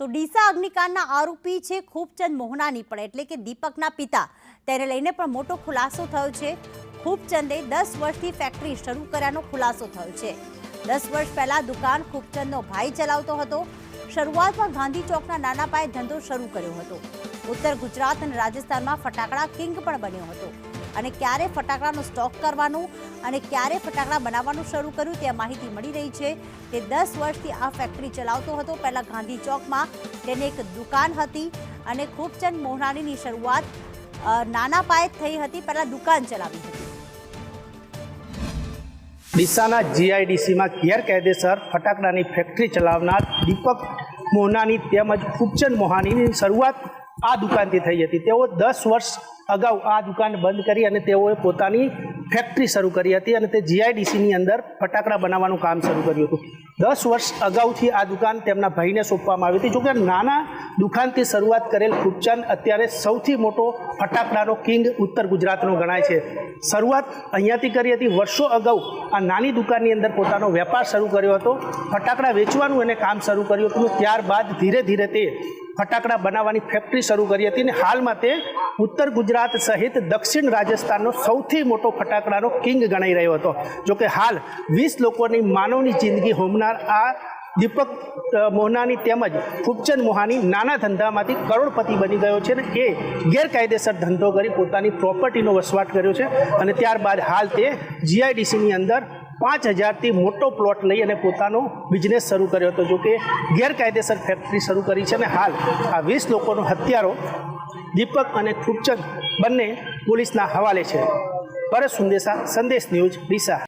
તો ડીસા અગ્નિકાંડના આરોપી છે ખૂબચંદ મોહનાની પણ એટલે કે દીપકના પિતા, તેને લઈને પણ મોટો ખુલાસો થયો છે। ખૂબચંદે 10 વર્ષથી ફેક્ટરી શરૂ કર્યાનો ખુલાસો થયો છે। 10 વર્ષ પહેલા દુકાન ખૂબચંદનો ભાઈ ચલાવતો હતો। શરૂઆતમાં ગાંધી ચોકના નાના પાયે ધંધો શરૂ કર્યો હતો। ઉત્તર ગુજરાત અને રાજસ્થાનમાં ફટાકડા કિંગ પણ બન્યો હતો અને ક્યારે ફટાકડાનો સ્ટોક કરવાનું અને ક્યારે ફટાકડા બનાવવાનું શરૂ કર્યું તે માહિતી મળી રહી છે કે 10 વર્ષથી આ ફેક્ટરી ચલાવતો હતો। પહેલા ગાંધી ચોકમાં તેની એક દુકાન હતી અને ખૂબચંદ મોહનાની શરૂઆત નાના પાયે થઈ હતી, પહેલા દુકાન ચલાવી હતી। ડીસાના જીઆઈડીસીમાં ગેરકાયદેસર ફટાકડાની ફેક્ટરી ચલાવનાર દીપક મોહનાની તેમજ ખૂબચંદ મોહનાની શરૂઆત આ દુકાનથી થઈ હતી। તેઓ 10 વર્ષ અગાઉ આ દુકાન બંધ કરી અને તેઓએ પોતાની ફેક્ટરી શરૂ કરી હતી અને તે જીઆઈડીસીની અંદર ફટાકડા બનાવવાનું કામ શરૂ કર્યું હતું। 10 વર્ષ અગાઉથી આ દુકાન તેમના ભાઈને સોંપવામાં આવી હતી। જોકે નાના દુકાનથી શરૂઆત કરેલ ખૂબચંદ અત્યારે સૌથી મોટો ફટાકડાનો કિંગ ઉત્તર ગુજરાતનો ગણાય છે। શરૂઆત અહીંયાથી કરી હતી। વર્ષો અગાઉ આ નાની દુકાનની અંદર પોતાનો વેપાર શરૂ કર્યો હતો, ફટાકડા વેચવાનું એને કામ શરૂ કર્યું હતું। ત્યારબાદ ધીરે ધીરે તે ફટાકડા બનાવવાની ફેક્ટરી શરૂ કરી હતી અને હાલમાં તે ઉત્તર ગુજરાત સહિત દક્ષિણ રાજસ્થાનનો સૌથી મોટો ફટાકડાનો કિંગ ગણાઈ રહ્યો હતો। જોકે હાલ 20 લોકોની માનવની જિંદગી હોમનાર આ દીપક મોહનાની તેમજ ખૂબચંદ મોહનાની નાના ધંધામાંથી કરોડપતિ બની ગયો છે અને એ ગેરકાયદેસર ધંધો કરી પોતાની પ્રોપર્ટીનો વસવાટ કર્યો છે અને ત્યારબાદ હાલ તે જીઆઈડીસીની અંદર 5000થી મોટો પ્લોટ લઈ અને પોતાનો બિઝનેસ શરૂ કર્યો હતો। જો કે ગેરકાયદેસર ફેક્ટરી શરૂ કરી છે અને હાલ આ 20 લોકોનો હત્યારો દીપક અને ખૂબચંદ બંને પોલીસના હવાલે છે। પરેશ સુંદેસા, સંદેશ ન્યૂઝ, ડીસા।